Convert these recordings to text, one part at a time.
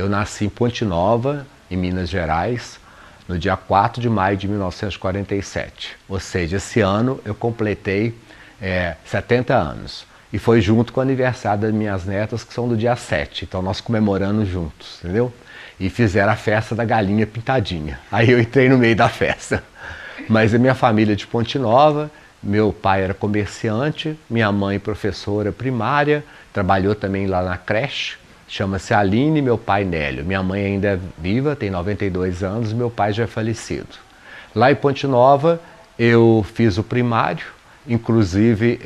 Eu nasci em Ponte Nova, em Minas Gerais, no dia 4 de maio de 1947. Ou seja, esse ano eu completei 70 anos. E foi junto com o aniversário das minhas netas, que são do dia 7. Então nós comemoramos juntos, entendeu? E fizeram a festa da galinha pintadinha. Aí eu entrei no meio da festa. Mas a minha família é de Ponte Nova, meu pai era comerciante, minha mãe professora primária, trabalhou também lá na creche, chama-se Aline, meu pai Nélio. Minha mãe ainda é viva, tem 92 anos, meu pai já é falecido. Lá em Ponte Nova eu fiz o primário, inclusive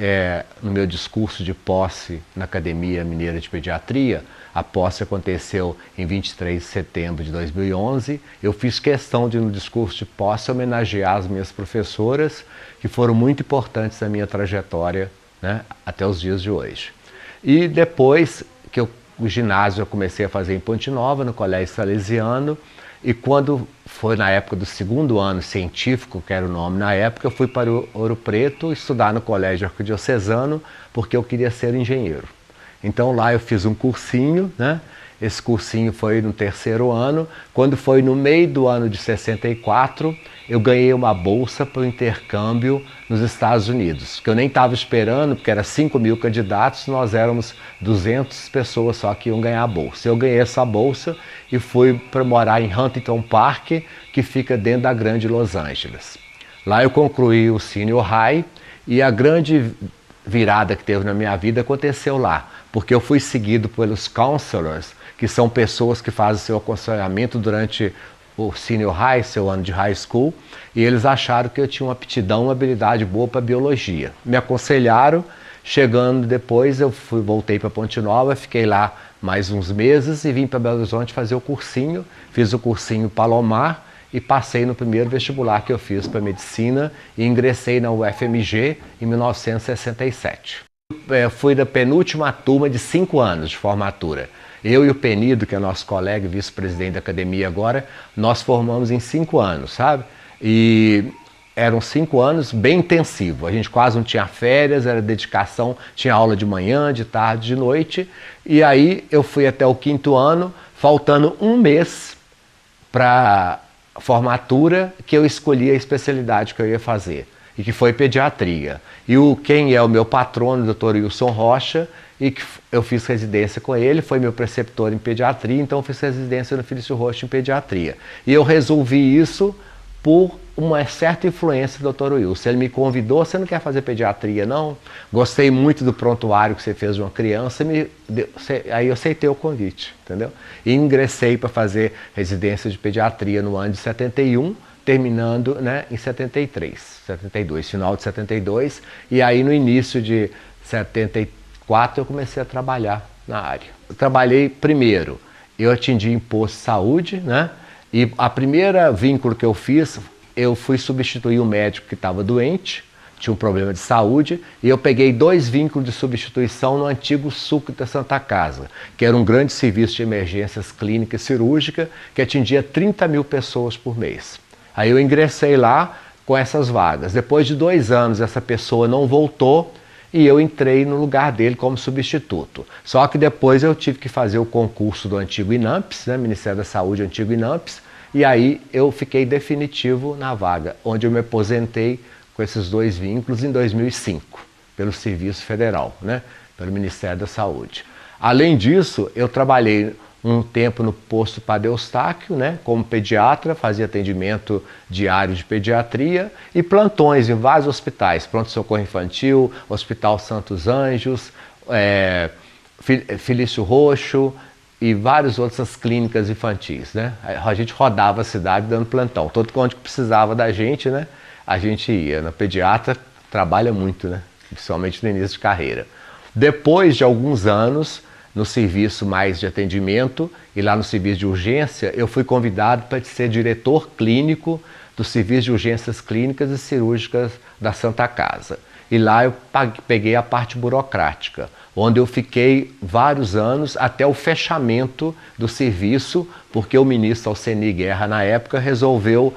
no meu discurso de posse na Academia Mineira de Pediatria, a posse aconteceu em 23 de setembro de 2011, eu fiz questão de no discurso de posse homenagear as minhas professoras, que foram muito importantes na minha trajetória, né, até os dias de hoje. E depois que o ginásio eu comecei a fazer em Ponte Nova, no Colégio Salesiano, e quando foi na época do segundo ano científico, que era o nome na época, eu fui para o Ouro Preto estudar no Colégio Arquidiocesano, porque eu queria ser engenheiro. Então lá eu fiz um cursinho, né? Esse cursinho foi no terceiro ano. Quando foi no meio do ano de 64, eu ganhei uma bolsa para o intercâmbio nos Estados Unidos, que eu nem estava esperando, porque era 5.000 candidatos, nós éramos 200 pessoas só que iam ganhar a bolsa. Eu ganhei essa bolsa e fui para morar em Huntington Park, que fica dentro da Grande Los Angeles. Lá eu concluí o Senior High e a grande virada que teve na minha vida aconteceu lá, porque eu fui seguido pelos counselors, que são pessoas que fazem seu aconselhamento durante o senior high, seu ano de high school, e eles acharam que eu tinha uma aptidão, uma habilidade boa para biologia. Me aconselharam, chegando depois eu voltei para Ponte Nova, fiquei lá mais uns meses e vim para Belo Horizonte fazer o cursinho, fiz o cursinho Palomar e passei no primeiro vestibular que eu fiz para medicina e ingressei na UFMG em 1967. Fui da penúltima turma de 5 anos de formatura. Eu e o Penido, que é nosso colega e vice-presidente da academia agora, nós formamos em 5 anos, sabe? E eram 5 anos bem intensivos. A gente quase não tinha férias, era dedicação, tinha aula de manhã, de tarde, de noite. E aí eu fui até o 5º ano, faltando um mês para a formatura, que eu escolhi a especialidade que eu ia fazer, e que foi pediatria. E quem é o meu patrono, o Dr. Wilson Rocha, e que eu fiz residência com ele, foi meu preceptor em pediatria, então eu fiz residência no Felício Rocha em pediatria. E eu resolvi isso por uma certa influência do Dr. Wilson. Ele me convidou: você não quer fazer pediatria, não? Gostei muito do prontuário que você fez de uma criança, aí eu aceitei o convite, entendeu? E ingressei para fazer residência de pediatria no ano de 71, terminando, né, em 72, final de 72, e aí no início de 74 eu comecei a trabalhar na área. Eu trabalhei primeiro, eu atendi em posto de saúde, né, e a primeira vínculo que eu fiz, eu fui substituir um médico que estava doente, tinha um problema de saúde, e eu peguei 2 vínculos de substituição no antigo SUC da Santa Casa, que era um grande serviço de emergências clínica e cirúrgica, que atendia 30.000 pessoas por mês. Aí eu ingressei lá com essas vagas. Depois de 2 anos, essa pessoa não voltou e eu entrei no lugar dele como substituto. Só que depois eu tive que fazer o concurso do antigo INAMPS, né, Ministério da Saúde, antigo INAMPS, e aí eu fiquei definitivo na vaga, onde eu me aposentei com esses 2 vínculos em 2005, pelo Serviço Federal, né, pelo Ministério da Saúde. Além disso, eu trabalhei um tempo no posto Padre Eustáquio, né, como pediatra, fazia atendimento diário de pediatria e plantões em vários hospitais, pronto-socorro infantil, Hospital Santos Anjos, Felício Roxo e várias outras clínicas infantis, né. A gente rodava a cidade dando plantão, todo onde precisava da gente, né, a gente ia. Na pediatra trabalha muito, né, principalmente no início de carreira. Depois de alguns anos, no serviço mais de atendimento e lá no serviço de urgência, eu fui convidado para ser diretor clínico do Serviço de Urgências Clínicas e Cirúrgicas da Santa Casa. E lá eu peguei a parte burocrática, onde eu fiquei vários anos até o fechamento do serviço porque o ministro Alceni Guerra, na época, resolveu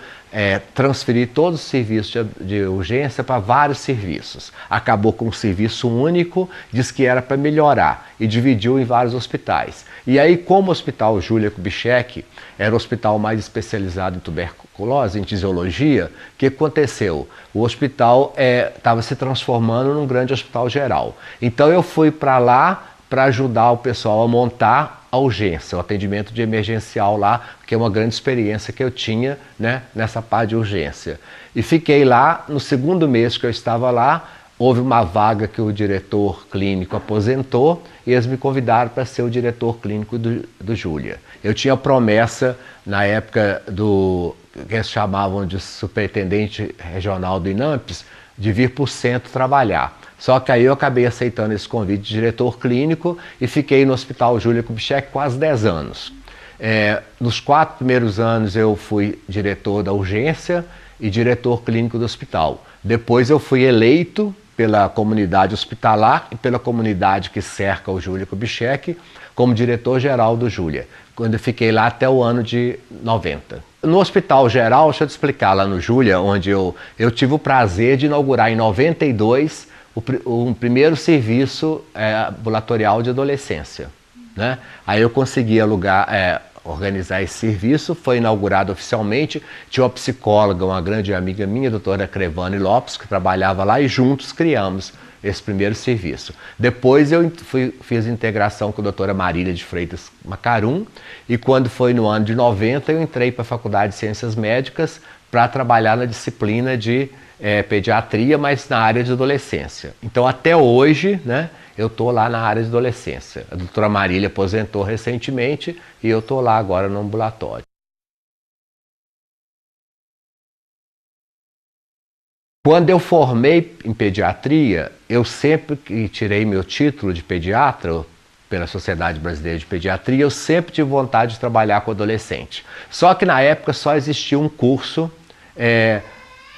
transferir todos os serviços de urgência para vários serviços. Acabou com um serviço único, disse que era para melhorar e dividiu em vários hospitais. E aí, como o Hospital Júlia Kubitschek era o hospital mais especializado em tuberculose, em tisiologia, o que aconteceu? O hospital estava se transformando num grande hospital geral. Então eu fui para lá para ajudar o pessoal a montar a urgência, o atendimento de emergencial lá, que é uma grande experiência que eu tinha, né, nessa parte de urgência. E fiquei lá, no segundo mês que eu estava lá, houve uma vaga que o diretor clínico aposentou e eles me convidaram para ser o diretor clínico do Júlia. Eu tinha promessa, na época que eles chamavam de superintendente regional do INAMPS, de vir para o centro trabalhar. Só que aí eu acabei aceitando esse convite de diretor clínico e fiquei no Hospital Júlia Kubitschek quase 10 anos. Nos 4 primeiros anos eu fui diretor da urgência e diretor clínico do hospital. Depois eu fui eleito pela comunidade hospitalar e pela comunidade que cerca o Júlia Kubitschek como diretor-geral do Júlia, quando eu fiquei lá até o ano de 90. No Hospital Geral, deixa eu te explicar, lá no Júlia, onde eu tive o prazer de inaugurar em 92 o primeiro serviço ambulatorial de adolescência, né? Aí eu consegui organizar esse serviço, foi inaugurado oficialmente, tinha uma psicóloga, uma grande amiga minha, a doutora Crevane Lopes, que trabalhava lá e juntos criamos esse primeiro serviço. Depois eu fiz integração com a doutora Marília de Freitas Macarum e quando foi no ano de 90 eu entrei para a Faculdade de Ciências Médicas para trabalhar na disciplina de pediatria, mas na área de adolescência. Então até hoje, né, eu estou lá na área de adolescência. A doutora Marília aposentou recentemente e eu estou lá agora no ambulatório. Quando eu formei em pediatria, eu sempre que tirei meu título de pediatra pela Sociedade Brasileira de Pediatria, eu sempre tive vontade de trabalhar com adolescente. Só que na época só existia um curso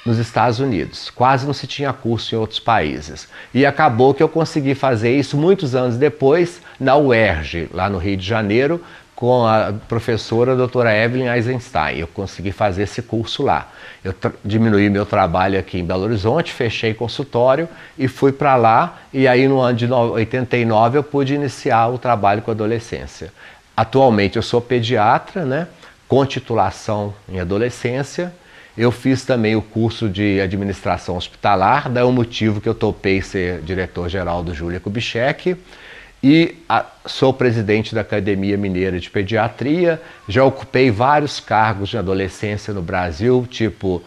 nos Estados Unidos. Quase não se tinha curso em outros países. E acabou que eu consegui fazer isso muitos anos depois na UERJ, lá no Rio de Janeiro, com a professora doutora Evelyn Eisenstein. Eu consegui fazer esse curso lá. Eu diminuí meu trabalho aqui em Belo Horizonte, fechei consultório e fui para lá. E aí no ano de 89 eu pude iniciar o trabalho com adolescência. Atualmente eu sou pediatra, né, com titulação em adolescência. Eu fiz também o curso de administração hospitalar, daí é o motivo que eu topei ser diretor-geral do Júlia Kubitschek. E sou presidente da Academia Mineira de Pediatria, já ocupei vários cargos de adolescência no Brasil, tipo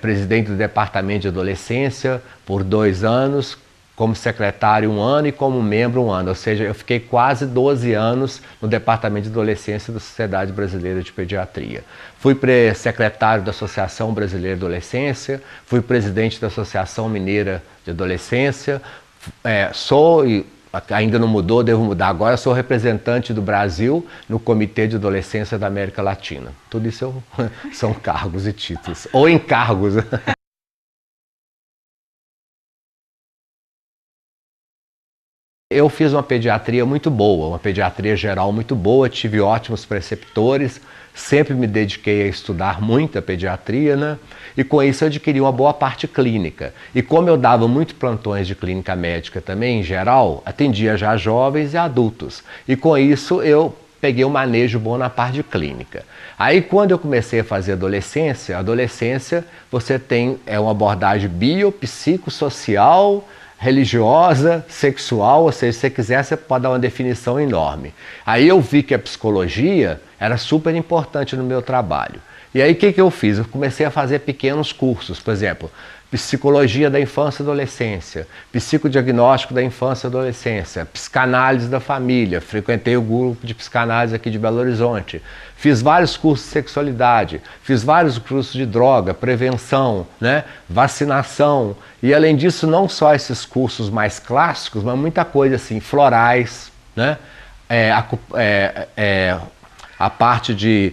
presidente do Departamento de Adolescência por 2 anos, como secretário 1 ano e como membro 1 ano, ou seja, eu fiquei quase 12 anos no Departamento de Adolescência da Sociedade Brasileira de Pediatria. Fui secretário da Associação Brasileira de Adolescência, fui presidente da Associação Mineira de Adolescência, ainda não mudou, devo mudar agora, sou representante do Brasil no Comitê de Adolescência da América Latina. Tudo isso são cargos e títulos, ou encargos. Eu fiz uma pediatria muito boa, uma pediatria geral muito boa, tive ótimos preceptores, sempre me dediquei a estudar muito a pediatria, né? E com isso eu adquiri uma boa parte clínica. E como eu dava muito plantões de clínica médica também, em geral, atendia já jovens e adultos. E com isso eu peguei um manejo bom na parte de clínica. Aí quando eu comecei a fazer adolescência você tem uma abordagem biopsicossocial, religiosa, sexual, ou seja, se você quiser, você pode dar uma definição enorme. Aí eu vi que a psicologia era super importante no meu trabalho. E aí o que eu fiz? Eu comecei a fazer pequenos cursos, por exemplo, psicologia da infância e adolescência, psicodiagnóstico da infância e adolescência, psicanálise da família, frequentei o grupo de psicanálise aqui de Belo Horizonte, fiz vários cursos de sexualidade, fiz vários cursos de droga, prevenção, né, vacinação, e além disso não só esses cursos mais clássicos, mas muita coisa assim, florais, né, a parte de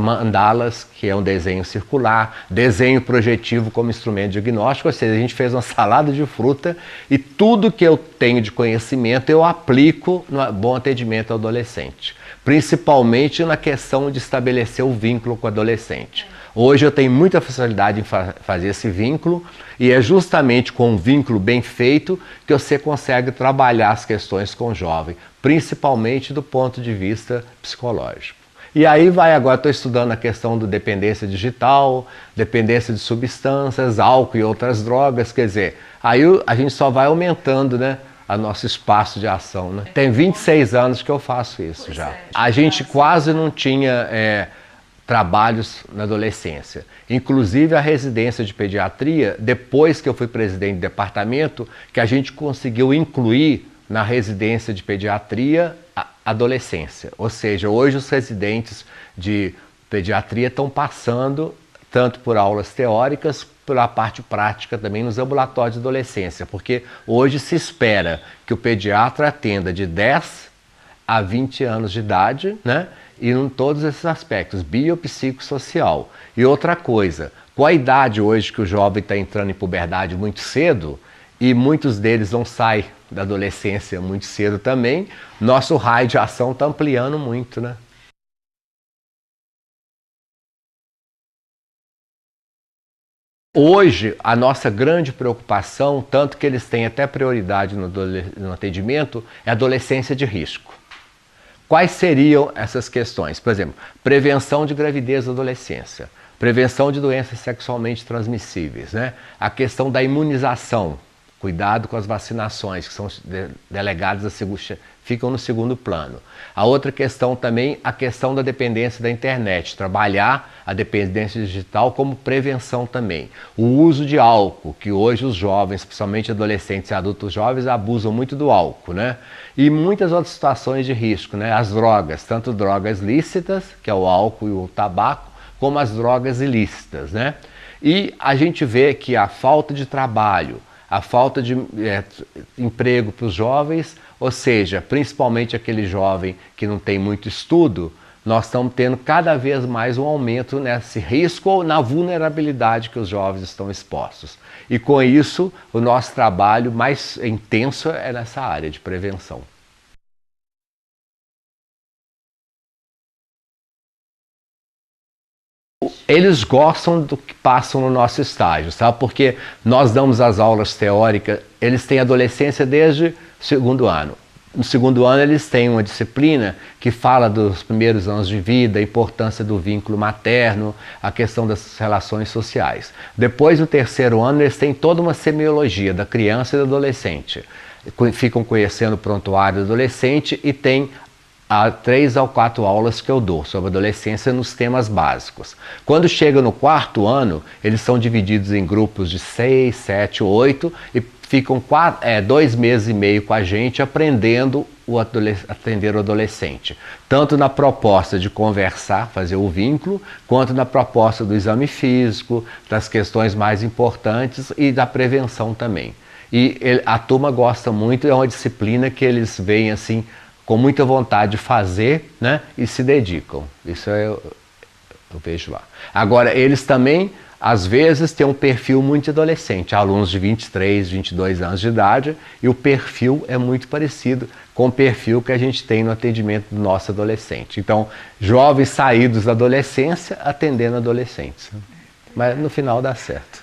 mandalas, que é um desenho circular, desenho projetivo como instrumento diagnóstico, ou seja, a gente fez uma salada de fruta e tudo que eu tenho de conhecimento eu aplico no bom atendimento ao adolescente. principalmente na questão de estabelecer o vínculo com o adolescente. Hoje eu tenho muita facilidade em fazer esse vínculo, e é justamente com um vínculo bem feito que você consegue trabalhar as questões com o jovem, principalmente do ponto de vista psicológico. E aí agora estou estudando a questão da dependência digital, dependência de substâncias, álcool e outras drogas, quer dizer, aí a gente só vai aumentando, né, o nosso espaço de ação, né? Tem 26 anos que eu faço isso já. A gente quase não tinha trabalhos na adolescência. Inclusive a residência de pediatria, depois que eu fui presidente do departamento, que a gente conseguiu incluir na residência de pediatria a adolescência. Ou seja, hoje os residentes de pediatria estão passando tanto por aulas teóricas, pela parte prática também nos ambulatórios de adolescência, porque hoje se espera que o pediatra atenda de 10 a 20 anos de idade, né? E em todos esses aspectos, biopsicossocial. E outra coisa, com a idade hoje que o jovem está entrando em puberdade muito cedo, e muitos deles não saem da adolescência muito cedo também, nosso raio de ação está ampliando muito, né? Hoje, a nossa grande preocupação, tanto que eles têm até prioridade no atendimento, é a adolescência de risco. Quais seriam essas questões? Por exemplo, prevenção de gravidez na adolescência, prevenção de doenças sexualmente transmissíveis, né? A questão da imunização, cuidado com as vacinações, que são delegadas ficam no segundo plano. A outra questão também, a questão da dependência da internet, trabalhar a dependência digital como prevenção também. O uso de álcool, que hoje os jovens, principalmente adolescentes e adultos jovens, abusam muito do álcool, né? E muitas outras situações de risco, né? As drogas, tanto drogas lícitas, que é o álcool e o tabaco, como as drogas ilícitas, né? E a gente vê que a falta de trabalho, a falta de emprego para os jovens, ou seja, principalmente aquele jovem que não tem muito estudo, nós estamos tendo cada vez mais um aumento nesse risco ou na vulnerabilidade que os jovens estão expostos. E com isso, o nosso trabalho mais intenso é nessa área de prevenção. Eles gostam do que passam no nosso estágio, sabe? Porque nós damos as aulas teóricas, eles têm adolescência desde o segundo ano. No segundo ano eles têm uma disciplina que fala dos primeiros anos de vida, a importância do vínculo materno, a questão das relações sociais. Depois, no terceiro ano, eles têm toda uma semiologia da criança e do adolescente. Ficam conhecendo o prontuário do adolescente e tem há 3 ou 4 aulas que eu dou sobre adolescência nos temas básicos. Quando chega no quarto ano, eles são divididos em grupos de 6, 7, 8 e ficam 2 meses e meio com a gente aprendendo atender o adolescente. Tanto na proposta de conversar, fazer o vínculo, quanto na proposta do exame físico, das questões mais importantes e da prevenção também. E a turma gosta muito, é uma disciplina que eles veem assim, com muita vontade de fazer, né, e se dedicam. Isso eu vejo lá. Agora, eles também, às vezes, têm um perfil muito adolescente, alunos de 23, 22 anos de idade, e o perfil é muito parecido com o perfil que a gente tem no atendimento do nosso adolescente. Então, jovens saídos da adolescência atendendo adolescentes. Mas no final dá certo.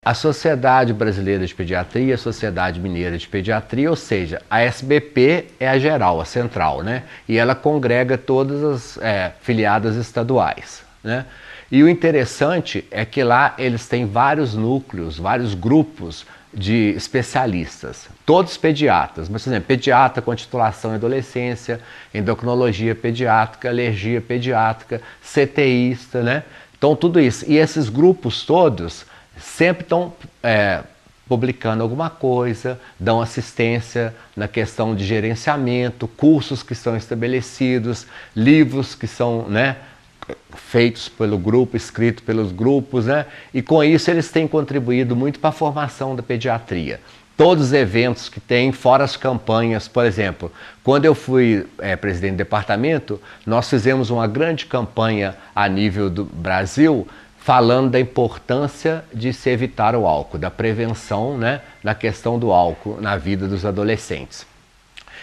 A Sociedade Brasileira de Pediatria, a Sociedade Mineira de Pediatria, ou seja, a SBP é a geral, a central, né? E ela congrega todas as filiadas estaduais, né? E o interessante é que lá eles têm vários núcleos, vários grupos de especialistas, todos pediatras, mas, por exemplo, pediatra com titulação em adolescência, endocrinologia pediátrica, alergia pediátrica, CTIsta, né? Então, tudo isso. E esses grupos todos sempre estão publicando alguma coisa, dão assistência na questão de gerenciamento, cursos que são estabelecidos, livros que são, né, feitos pelo grupo, escritos pelos grupos, né? E com isso eles têm contribuído muito para a formação da pediatria. Todos os eventos que tem, fora as campanhas, por exemplo, quando eu fui presidente do departamento, nós fizemos uma grande campanha a nível do Brasil, falando da importância de se evitar o álcool, da prevenção, né, na questão do álcool na vida dos adolescentes.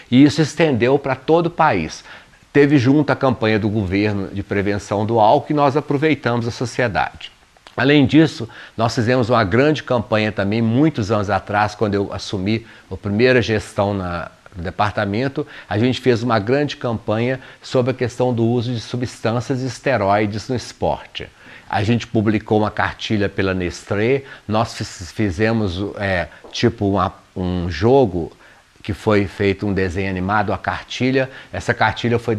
E isso estendeu para todo o país. Teve junto a campanha do governo de prevenção do álcool e nós aproveitamos a sociedade. Além disso, nós fizemos uma grande campanha também, muitos anos atrás, quando eu assumi a primeira gestão no departamento, a gente fez uma grande campanha sobre a questão do uso de substâncias e esteroides no esporte. A gente publicou uma cartilha pela Nestlé, nós fizemos um jogo que foi feito um desenho animado, a cartilha. Essa cartilha foi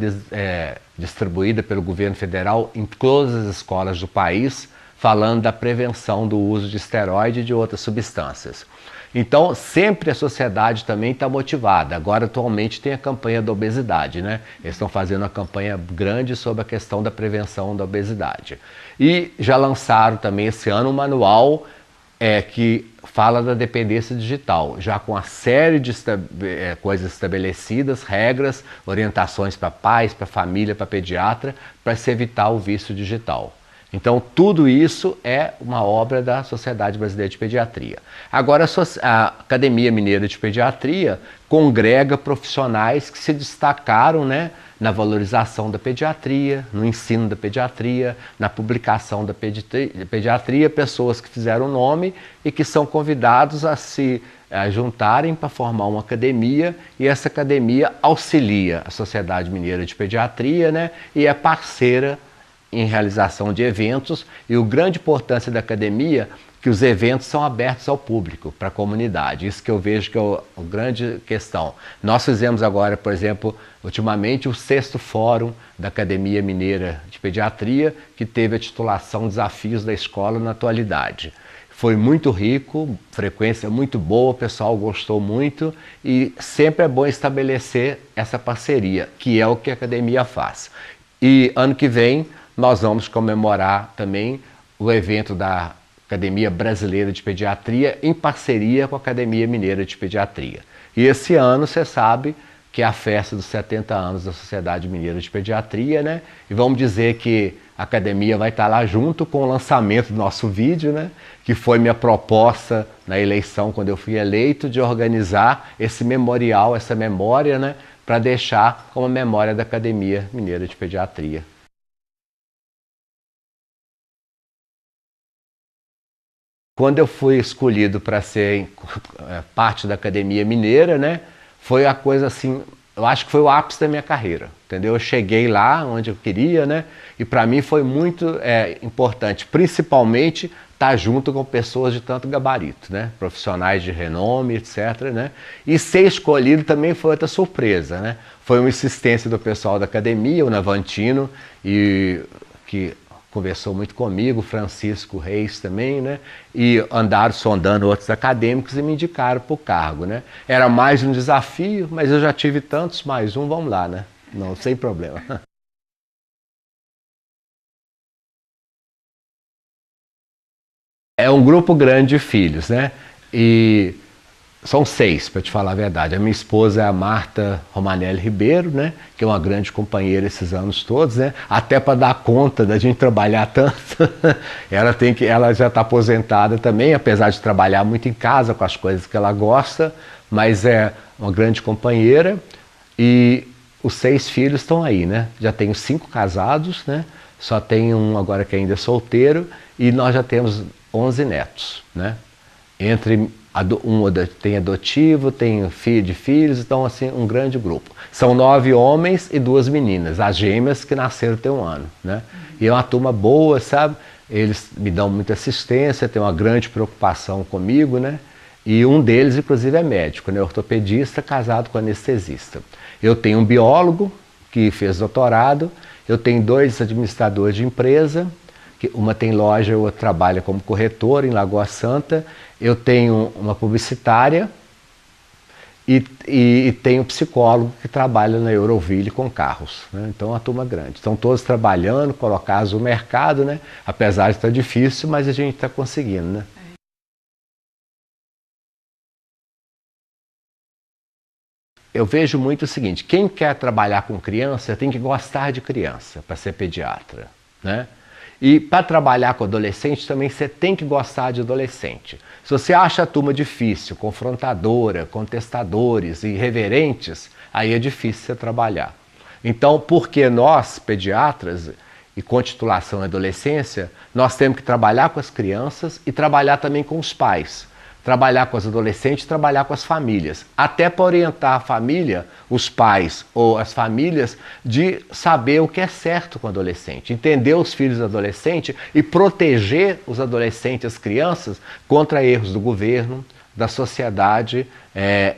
distribuída pelo governo federal em todas as escolas do país, falando da prevenção do uso de esteroide e de outras substâncias. Então, sempre a sociedade também está motivada. Agora, atualmente, tem a campanha da obesidade, né? Eles estão fazendo uma campanha grande sobre a questão da prevenção da obesidade. E já lançaram também esse ano um manual que fala da dependência digital, já com uma série de coisas estabelecidas, regras, orientações para pais, para família, para pediatra, para se evitar o vício digital. Então, tudo isso é uma obra da Sociedade Brasileira de Pediatria. Agora, a Academia Mineira de Pediatria congrega profissionais que se destacaram, né, na valorização da pediatria, no ensino da pediatria, na publicação da pediatria, pessoas que fizeram nome e que são convidados a se juntarem para formar uma academia, e essa academia auxilia a Sociedade Mineira de Pediatria, né, e é parceira em realização de eventos, e a grande importância da academia que os eventos são abertos ao público, para a comunidade. Isso que eu vejo que é a grande questão. Nós fizemos agora, por exemplo, ultimamente, o 6º Fórum da Academia Mineira de Pediatria, que teve a titulação Desafios da Escola na Atualidade. Foi muito rico, frequência muito boa, o pessoal gostou muito, e sempre é bom estabelecer essa parceria, que é o que a academia faz. E ano que vem nós vamos comemorar também o evento da Academia Brasileira de Pediatria em parceria com a Academia Mineira de Pediatria. E esse ano, você sabe, que é a festa dos 70 anos da Sociedade Mineira de Pediatria, né? E vamos dizer que a academia vai estar lá junto com o lançamento do nosso vídeo, né? Que foi minha proposta na eleição, quando eu fui eleito, de organizar esse memorial, essa memória, né? Para deixar como memória da Academia Mineira de Pediatria. Quando eu fui escolhido para ser parte da Academia Mineira, né, foi a coisa assim, eu acho que foi o ápice da minha carreira, entendeu? Eu cheguei lá onde eu queria, né, e para mim foi muito importante, principalmente estar junto com pessoas de tanto gabarito, né, profissionais de renome, etc, né, e ser escolhido também foi outra surpresa, né, foi uma insistência do pessoal da academia, o Navantino, e que conversou muito comigo, Francisco Reis também, né? E andaram sondando outros acadêmicos e me indicaram para o cargo, né? Era mais um desafio, mas eu já tive tantos, mais um, vamos lá, né? Não, sem problema. É um grupo grande de filhos, né? E são 6, para te falar a verdade. A minha esposa é a Marta Romanelli Ribeiro, né? Que é uma grande companheira esses anos todos, né? Até para dar conta da gente trabalhar tanto. Ela já está aposentada também, apesar de trabalhar muito em casa com as coisas que ela gosta, mas é uma grande companheira. E os 6 filhos estão aí, né? Já tenho 5 casados, né? Só tem um agora que ainda é solteiro, e nós já temos 11 netos, né? Tem adotivo, tem filho de filhos, então assim, um grande grupo. São 9 homens e 2 meninas, as gêmeas que nasceram tem um ano, né? E é uma turma boa, sabe? Eles me dão muita assistência, têm uma grande preocupação comigo, né? E um deles, inclusive, é médico, né? Ortopedista, casado com anestesista. Eu tenho um biólogo que fez doutorado, eu tenho 2 administradores de empresa, uma tem loja, outra trabalha como corretora em Lagoa Santa. Eu tenho uma publicitária e tenho um psicólogo que trabalha na Euroville com carros, né? Então é uma turma grande. Estão todos trabalhando, colocados no mercado, né? Apesar de estar difícil, mas a gente está conseguindo, né? Eu vejo muito o seguinte, quem quer trabalhar com criança tem que gostar de criança para ser pediatra, né? E para trabalhar com adolescente também você tem que gostar de adolescente. Se você acha a turma difícil, confrontadora, contestadores e irreverentes, aí é difícil você trabalhar. Então, porque nós, pediatras, e com titulação em adolescência, nós temos que trabalhar com as crianças e trabalhar também com os pais. Trabalhar com os adolescentes, trabalhar com as famílias. Até para orientar a família, os pais ou as famílias, de saber o que é certo com o adolescente. Entender os filhos do adolescente e proteger os adolescentes, as crianças, contra erros do governo, da sociedade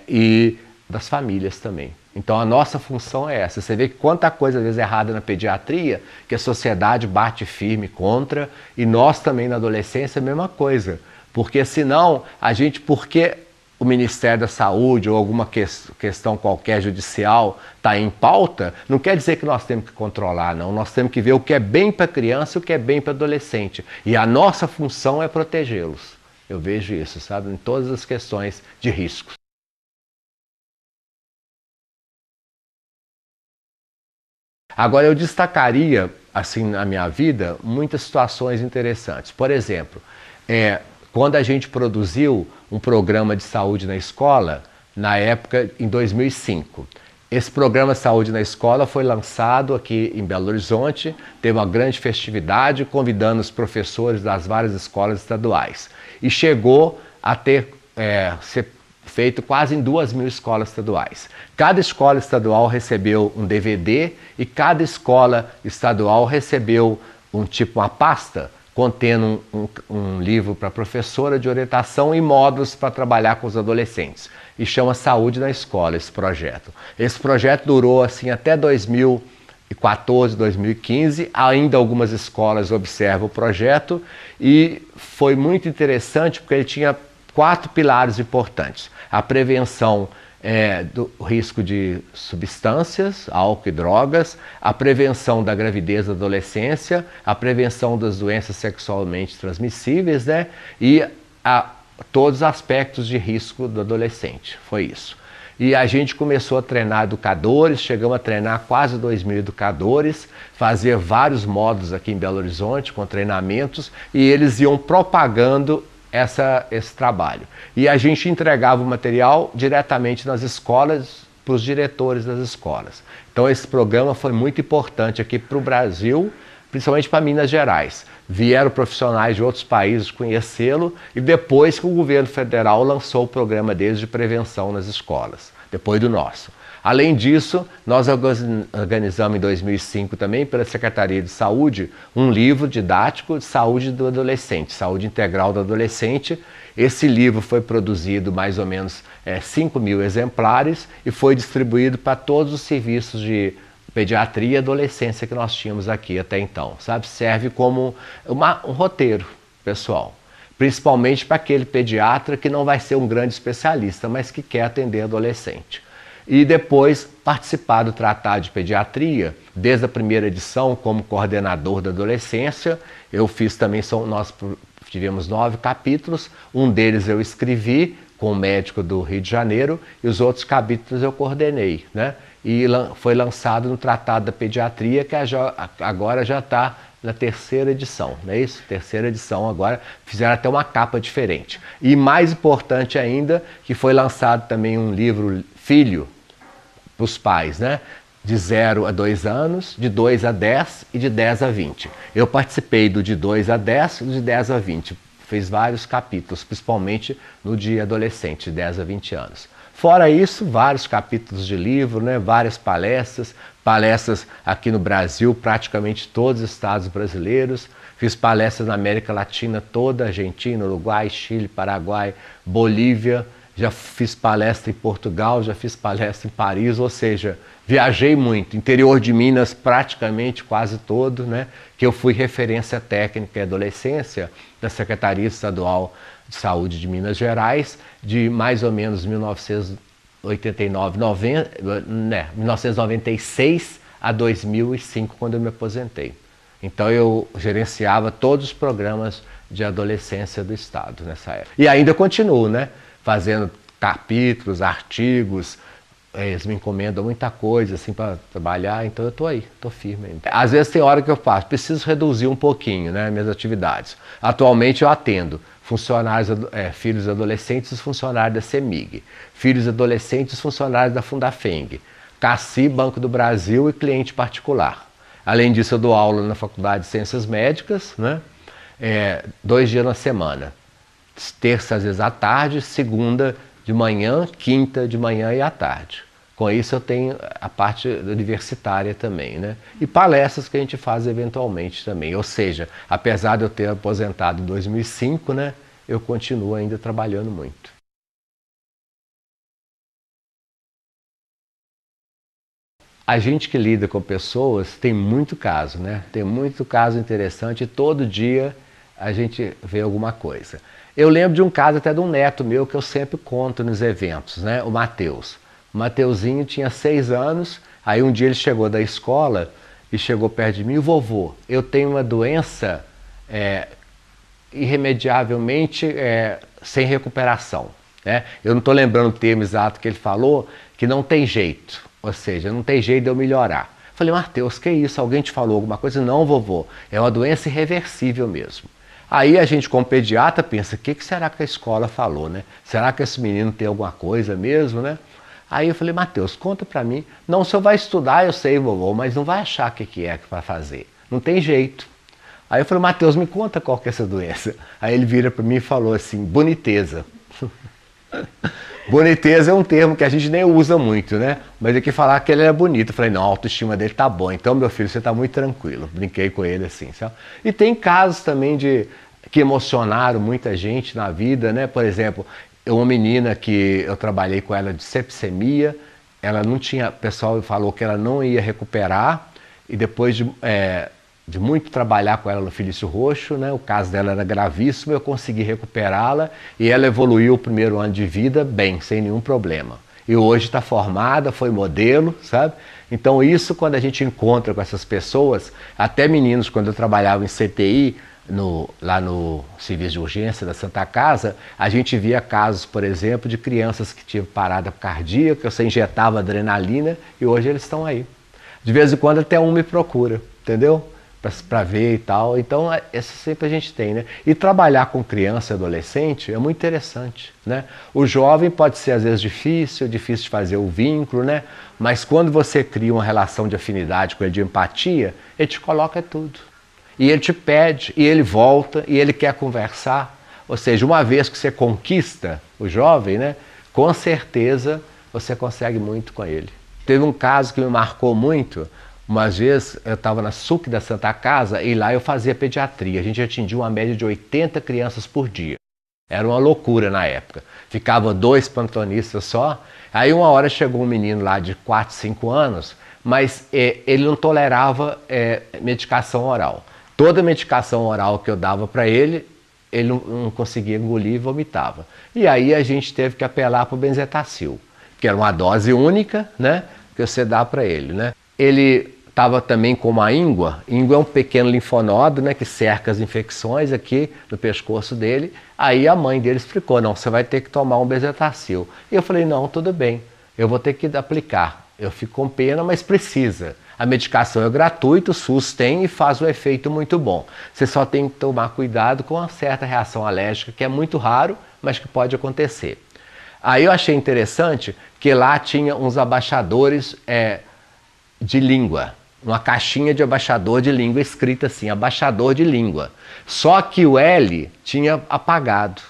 e das famílias também. Então a nossa função é essa. Você vê que quanta coisa às vezes errada na pediatria, que a sociedade bate firme contra, e nós também na adolescência a mesma coisa. Porque senão, porque o Ministério da Saúde ou alguma questão qualquer judicial está em pauta, não quer dizer que nós temos que controlar, não. Nós temos que ver o que é bem para a criança e o que é bem para o adolescente. E a nossa função é protegê-los. Eu vejo isso, sabe, em todas as questões de riscos. Agora, eu destacaria, assim, na minha vida, muitas situações interessantes. Por exemplo, quando a gente produziu um programa de saúde na escola, na época, em 2005. Esse programa de saúde na escola foi lançado aqui em Belo Horizonte, teve uma grande festividade, convidando os professores das várias escolas estaduais. E chegou a ser feito quase em 2.000 escolas estaduais. Cada escola estadual recebeu um DVD e cada escola estadual recebeu uma pasta contendo um livro para professora de orientação e módulos para trabalhar com os adolescentes. E chama Saúde na Escola esse projeto. Esse projeto durou assim até 2014, 2015, ainda algumas escolas observam o projeto e foi muito interessante porque ele tinha 4 pilares importantes. A prevenção do risco de substâncias, álcool e drogas, a prevenção da gravidez da adolescência, a prevenção das doenças sexualmente transmissíveis, né? E todos os aspectos de risco do adolescente. Foi isso. E a gente começou a treinar educadores, chegamos a treinar quase 2.000 educadores, fazer vários módulos aqui em Belo Horizonte com treinamentos e eles iam propagando esse trabalho. E a gente entregava o material diretamente nas escolas, para os diretores das escolas. Então esse programa foi muito importante aqui para o Brasil, principalmente para Minas Gerais. Vieram profissionais de outros países conhecê-lo e depois que o governo federal lançou o programa deles de prevenção nas escolas, depois do nosso. Além disso, nós organizamos em 2005 também, pela Secretaria de Saúde, um livro didático de saúde do adolescente, saúde integral do adolescente. Esse livro foi produzido mais ou menos 5.000 exemplares e foi distribuído para todos os serviços de pediatria e adolescência que nós tínhamos aqui até então, sabe? Serve como um roteiro, pessoal. Principalmente para aquele pediatra que não vai ser um grande especialista, mas que quer atender adolescente. E depois participar do Tratado de Pediatria, desde a primeira edição como coordenador da adolescência. Eu fiz também, nós tivemos 9 capítulos, um deles eu escrevi com o médico do Rio de Janeiro e os outros capítulos eu coordenei, né? E foi lançado no Tratado da Pediatria, que agora já está na 3ª edição, não é isso? 3ª edição agora, fizeram até uma capa diferente. E mais importante ainda, que foi lançado também um livro Filho, para os pais, né? De 0 a 2 anos, de 2 a 10 e de 10 a 20. Eu participei do de 2 a 10 e do de 10 a 20. Fiz vários capítulos, principalmente no de adolescente, de 10 a 20 anos. Fora isso, vários capítulos de livro, né? Várias palestras aqui no Brasil, praticamente todos os estados brasileiros. Fiz palestras na América Latina toda, Argentina, Uruguai, Chile, Paraguai, Bolívia. Já fiz palestra em Portugal, já fiz palestra em Paris, ou seja, viajei muito. Interior de Minas praticamente quase todo, né? Que eu fui referência técnica em adolescência da Secretaria Estadual de Saúde de Minas Gerais, de mais ou menos 1996 a 2005, quando eu me aposentei. Então eu gerenciava todos os programas de adolescência do Estado nessa época. E ainda continuo, né? Fazendo capítulos, artigos, eles me encomendam muita coisa assim para trabalhar, então eu tô aí, tô firme ainda. Às vezes tem hora que eu faço, preciso reduzir um pouquinho, né, minhas atividades. Atualmente eu atendo funcionários, filhos adolescentes e funcionários da CEMIG, filhos adolescentes e funcionários da Fundafeng, CACI, Banco do Brasil e cliente particular. Além disso, eu dou aula na Faculdade de Ciências Médicas, né, 2 dias na semana. Terça às vezes à tarde, segunda de manhã, quinta de manhã e à tarde. Com isso eu tenho a parte universitária também, né? E palestras que a gente faz eventualmente também. Ou seja, apesar de eu ter aposentado em 2005, né, eu continuo ainda trabalhando muito. A gente que lida com pessoas tem muito caso, né? Tem muito caso interessante e todo dia a gente vê alguma coisa. Eu lembro de um caso até de um neto meu que eu sempre conto nos eventos, né? O Matheus. O Mateuzinho tinha 6 anos, aí um dia ele chegou da escola e chegou perto de mim: vovô, eu tenho uma doença irremediavelmente sem recuperação. Né? Eu não estou lembrando o termo exato que ele falou, que não tem jeito, ou seja, não tem jeito de eu melhorar. Falei: Matheus, que isso? Alguém te falou alguma coisa? Não, vovô, é uma doença irreversível mesmo. Aí a gente, como pediatra, pensa: o que será que a escola falou, né? Será que esse menino tem alguma coisa mesmo, né? Aí eu falei: Matheus, conta pra mim. Não, o senhor vai estudar, eu sei, vovô, mas não vai achar o que é para fazer. Não tem jeito. Aí eu falei: Matheus, me conta qual que é essa doença. Aí ele vira para mim e falou assim: boniteza. Boniteza é um termo que a gente nem usa muito, né? Mas é que falar que ele é bonito. Eu falei: não, a autoestima dele tá bom. Então, meu filho, você tá muito tranquilo. Brinquei com ele assim, sabe? E tem casos também que emocionaram muita gente na vida, né? Por exemplo, uma menina que eu trabalhei com ela de sepsemia, ela não tinha, o pessoal falou que ela não ia recuperar, e depois de muito trabalhar com ela no Felício Roxo, né, o caso dela era gravíssimo, eu consegui recuperá-la e ela evoluiu o primeiro ano de vida bem, sem nenhum problema. E hoje está formada, foi modelo, sabe? Então isso, quando a gente encontra com essas pessoas, até meninos, quando eu trabalhava em CTI, lá no serviço de urgência da Santa Casa, a gente via casos, por exemplo, de crianças que tinham parada cardíaca, você injetava adrenalina e hoje eles estão aí. De vez em quando até um me procura, entendeu? Para ver e tal. Então, essa sempre a gente tem, né? E trabalhar com criança e adolescente é muito interessante, né? O jovem pode ser às vezes difícil de fazer o vínculo, né? Mas quando você cria uma relação de afinidade com ele, de empatia, ele te coloca tudo. E ele te pede, e ele volta, e ele quer conversar. Ou seja, uma vez que você conquista o jovem, né? Com certeza você consegue muito com ele. Teve um caso que me marcou muito. Uma vez eu estava na SUC da Santa Casa e lá eu fazia pediatria. A gente atingia uma média de 80 crianças por dia. Era uma loucura na época. Ficava 2 plantonistas só. Aí uma hora chegou um menino lá de 4, 5 anos, mas ele não tolerava medicação oral. Toda medicação oral que eu dava para ele não conseguia engolir e vomitava. E aí a gente teve que apelar para o benzetacil, que era uma dose única, né, que você dá para ele, né? Ele estava também com uma íngua. Íngua é um pequeno linfonodo, né, que cerca as infecções aqui no pescoço dele. Aí a mãe dele explicou: não, você vai ter que tomar um benzetacil. E eu falei: não, tudo bem, eu vou ter que aplicar. Eu fico com pena, mas precisa. A medicação é gratuita, o SUS tem e faz um efeito muito bom. Você só tem que tomar cuidado com uma certa reação alérgica, que é muito raro, mas que pode acontecer. Aí eu achei interessante que lá tinha uns abaixadores de língua, uma caixinha de abaixador de língua escrita assim: abaixador de língua. Só que o L tinha apagado.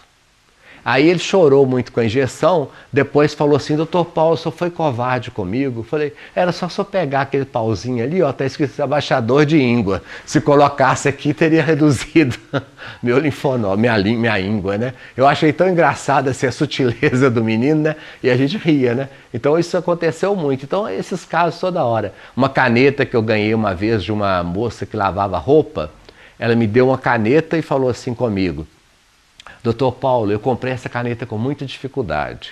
Aí ele chorou muito com a injeção, depois falou assim: doutor Paulo, o senhor foi covarde comigo? Falei: era só pegar aquele pauzinho ali, ó, tá escrito abaixador de íngua. Se colocasse aqui, teria reduzido meu linfonoma, minha íngua, né? Eu achei tão engraçada assim, a sutileza do menino, né? E a gente ria, né? Então isso aconteceu muito. Então esses casos toda hora. Uma caneta que eu ganhei uma vez de uma moça que lavava roupa, ela me deu uma caneta e falou assim comigo: doutor Paulo, eu comprei essa caneta com muita dificuldade,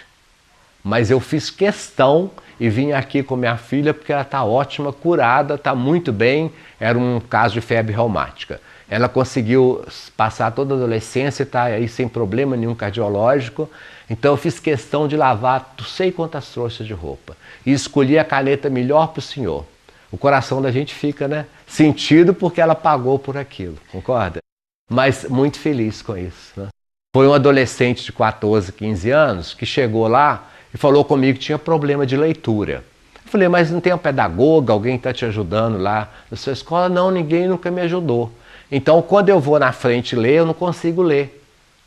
mas eu fiz questão e vim aqui com minha filha porque ela está ótima, curada, está muito bem. Era um caso de febre reumática. Ela conseguiu passar toda a adolescência e está aí sem problema nenhum cardiológico. Então eu fiz questão de lavar não sei quantas trouxas de roupa e escolhi a caneta melhor para o senhor. O coração da gente fica, né, sentido porque ela pagou por aquilo, concorda? Mas muito feliz com isso, né? Foi um adolescente de 14, 15 anos que chegou lá e falou comigo que tinha problema de leitura. Eu falei, mas não tem uma pedagoga, alguém está te ajudando lá na sua escola? Não, ninguém nunca me ajudou. Então, quando eu vou na frente ler, eu não consigo ler.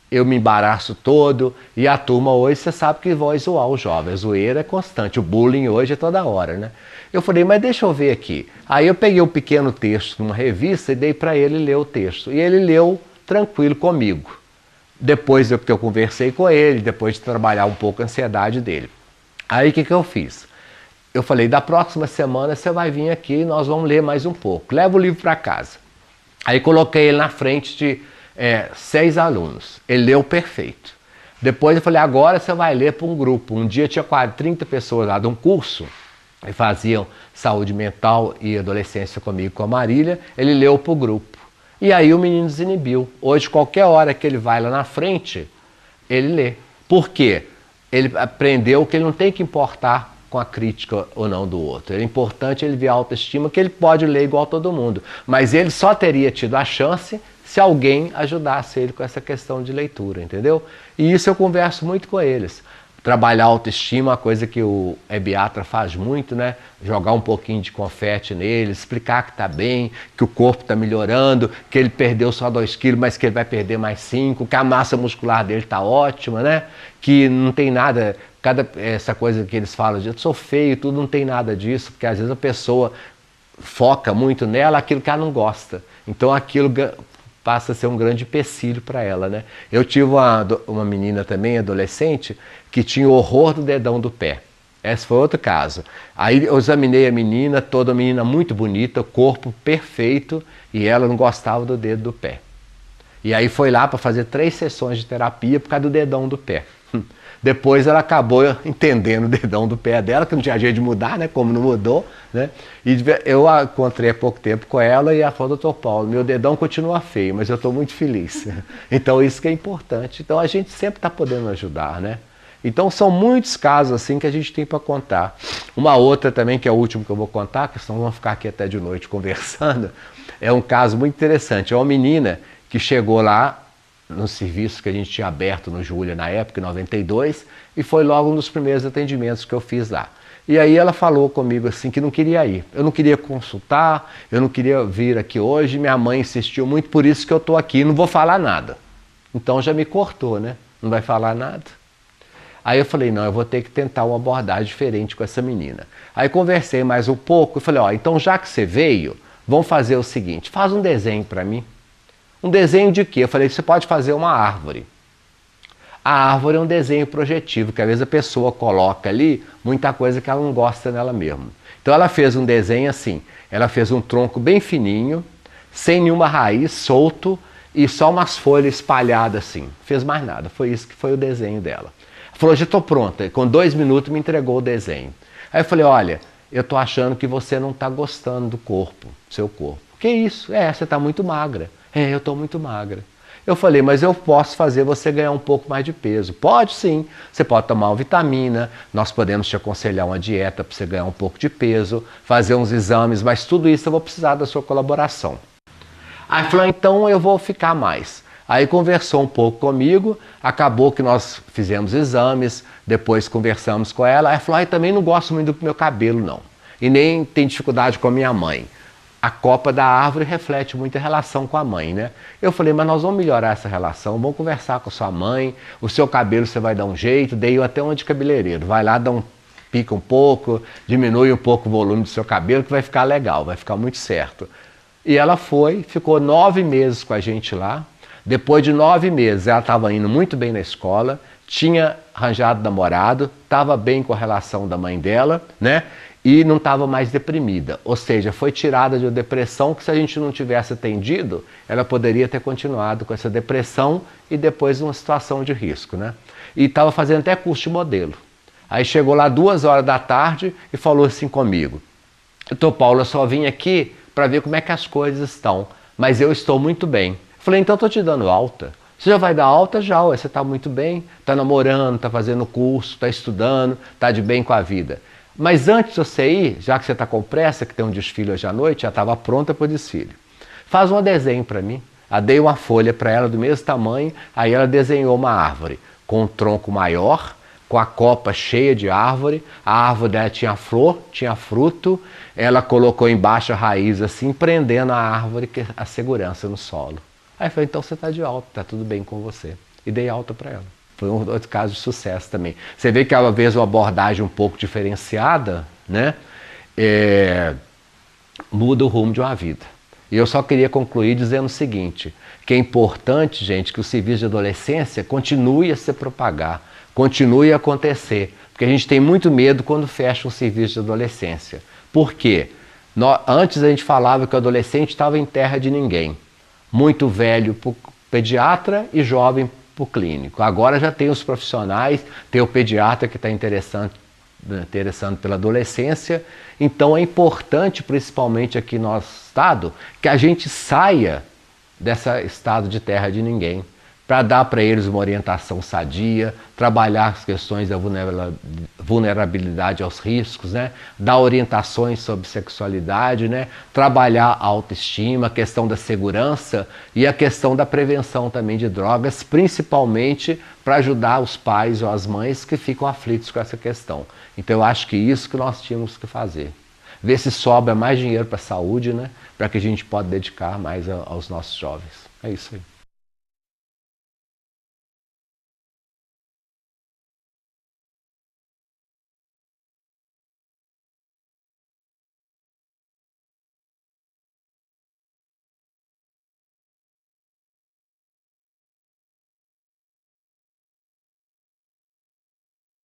Eu me embaraço todo e a turma hoje, você sabe que vai zoar o jovem. A zoeira é constante, o bullying hoje é toda hora, né? Eu falei, mas deixa eu ver aqui. Aí eu peguei um pequeno texto numa revista e dei para ele ler o texto. E ele leu tranquilo comigo. Depois que eu conversei com ele, depois de trabalhar um pouco a ansiedade dele. Aí o que eu fiz? Eu falei, da próxima semana você vai vir aqui e nós vamos ler mais um pouco. Leva o livro para casa. Aí coloquei ele na frente de 6 alunos. Ele leu perfeito. Depois eu falei, agora você vai ler para um grupo. Um dia tinha quase 30 pessoas lá de um curso que faziam saúde mental e adolescência comigo, com a Marília. Ele leu para o grupo. E aí o menino desinibiu. Hoje, qualquer hora que ele vai lá na frente, ele lê. Por quê? Ele aprendeu que ele não tem que importar com a crítica ou não do outro. É importante ele ver a autoestima, que ele pode ler igual todo mundo. Mas ele só teria tido a chance se alguém ajudasse ele com essa questão de leitura, entendeu? E isso eu converso muito com eles. Trabalhar a autoestima, uma coisa que o Ebiatra faz muito, né? Jogar um pouquinho de confete nele, explicar que está bem, que o corpo está melhorando, que ele perdeu só 2 quilos, mas que ele vai perder mais 5, que a massa muscular dele está ótima, né? Que não tem nada, essa coisa que eles falam de eu sou feio, tudo, não tem nada disso, porque às vezes a pessoa foca muito nela aquilo que ela não gosta. Então aquilo passa a ser um grande empecilho para ela, né? Eu tive uma menina também, adolescente, que tinha horror do dedão do pé. Esse foi outro caso. Aí eu examinei a menina, toda menina muito bonita, corpo perfeito, e ela não gostava do dedo do pé. E aí foi lá para fazer 3 sessões de terapia por causa do dedão do pé. Depois ela acabou entendendo o dedão do pé dela, que não tinha jeito de mudar, né? Como não mudou, né? E eu encontrei há pouco tempo com ela e ela falou, doutor Paulo, meu dedão continua feio, mas eu estou muito feliz. Então isso que é importante. Então a gente sempre está podendo ajudar, né? Então são muitos casos assim que a gente tem para contar. Uma outra também, que é o último que eu vou contar, que senão vamos ficar aqui até de noite conversando, é um caso muito interessante. É uma menina que chegou lá no serviço que a gente tinha aberto no Júlia na época, em 92, e foi logo um dos primeiros atendimentos que eu fiz lá. E aí ela falou comigo assim que não queria ir. Eu não queria consultar, eu não queria vir aqui hoje, minha mãe insistiu muito, por isso que eu estou aqui, não vou falar nada. Então já me cortou, né? Não vai falar nada. Aí eu falei, não, eu vou ter que tentar uma abordagem diferente com essa menina. Aí conversei mais um pouco e falei, ó, então já que você veio, vamos fazer o seguinte, faz um desenho para mim. Um desenho de quê? Eu falei, você pode fazer uma árvore. A árvore é um desenho projetivo, que às vezes a pessoa coloca ali muita coisa que ela não gosta nela mesma. Então ela fez um desenho assim, ela fez um tronco bem fininho, sem nenhuma raiz, solto, e só umas folhas espalhadas assim. Fez mais nada, foi isso que foi o desenho dela. Ela falou, já estou pronta, com 2 minutos me entregou o desenho. Aí eu falei, olha, eu estou achando que você não está gostando do corpo, seu corpo. Que isso? Você está muito magra. Eu estou muito magra. Eu falei, mas eu posso fazer você ganhar um pouco mais de peso. Pode sim, você pode tomar uma vitamina, nós podemos te aconselhar uma dieta para você ganhar um pouco de peso, fazer uns exames, mas tudo isso eu vou precisar da sua colaboração. Aí falou, então eu vou ficar mais. Aí conversou um pouco comigo, acabou que nós fizemos exames, depois conversamos com ela, aí falou, também não gosto muito do meu cabelo não, e nem tem dificuldade com a minha mãe. A copa da árvore reflete muita relação com a mãe, né? Eu falei, mas nós vamos melhorar essa relação, vamos conversar com a sua mãe, o seu cabelo você vai dar um jeito, dei até uma de cabeleireiro, vai lá, pica um pouco, diminui um pouco o volume do seu cabelo, que vai ficar legal, vai ficar muito certo. E ela foi, ficou 9 meses com a gente lá, depois de 9 meses ela estava indo muito bem na escola, tinha arranjado namorado, estava bem com a relação da mãe dela, né? E não estava mais deprimida, ou seja, foi tirada de uma depressão que se a gente não tivesse atendido, ela poderia ter continuado com essa depressão e depois uma situação de risco, né? E estava fazendo até curso de modelo. Aí chegou lá 2 horas da tarde e falou assim comigo: doutor Paulo, eu só vim aqui para ver como é que as coisas estão, mas eu estou muito bem. Falei, então estou te dando alta. Você já vai dar alta já, ué, você está muito bem, está namorando, está fazendo curso, está estudando, está de bem com a vida. Mas antes de você ir, já que você está com pressa, que tem um desfile hoje à noite, já estava pronta para o desfile. Faz um desenho para mim. Eu dei uma folha para ela do mesmo tamanho, aí ela desenhou uma árvore com um tronco maior, com a copa cheia de árvore, a árvore dela tinha flor, tinha fruto, ela colocou embaixo a raiz assim, prendendo a árvore, a segurança no solo. Aí eu falei, então você está de alta, está tudo bem com você. E dei alta para ela. Foi um outro caso de sucesso também. Você vê que às vezes uma abordagem um pouco diferenciada, né, muda o rumo de uma vida. E eu só queria concluir dizendo o seguinte, que é importante, gente, que o serviço de adolescência continue a se propagar, continue a acontecer, porque a gente tem muito medo quando fecha um serviço de adolescência. Por quê? Antes a gente falava que o adolescente estava em terra de ninguém, muito velho para o pediatra e jovem para o clínico. Agora já tem os profissionais, tem o pediatra que está interessando pela adolescência, então é importante, principalmente aqui no nosso estado, que a gente saia desse estado de terra de ninguém, para dar para eles uma orientação sadia, trabalhar as questões da vulnerabilidade aos riscos, né? Dar orientações sobre sexualidade, né? Trabalhar a autoestima, a questão da segurança e a questão da prevenção também de drogas, principalmente para ajudar os pais ou as mães que ficam aflitos com essa questão. Então eu acho que isso que nós tínhamos que fazer. Ver se sobra mais dinheiro para a saúde, né? Para que a gente possa dedicar mais aos nossos jovens. É isso aí.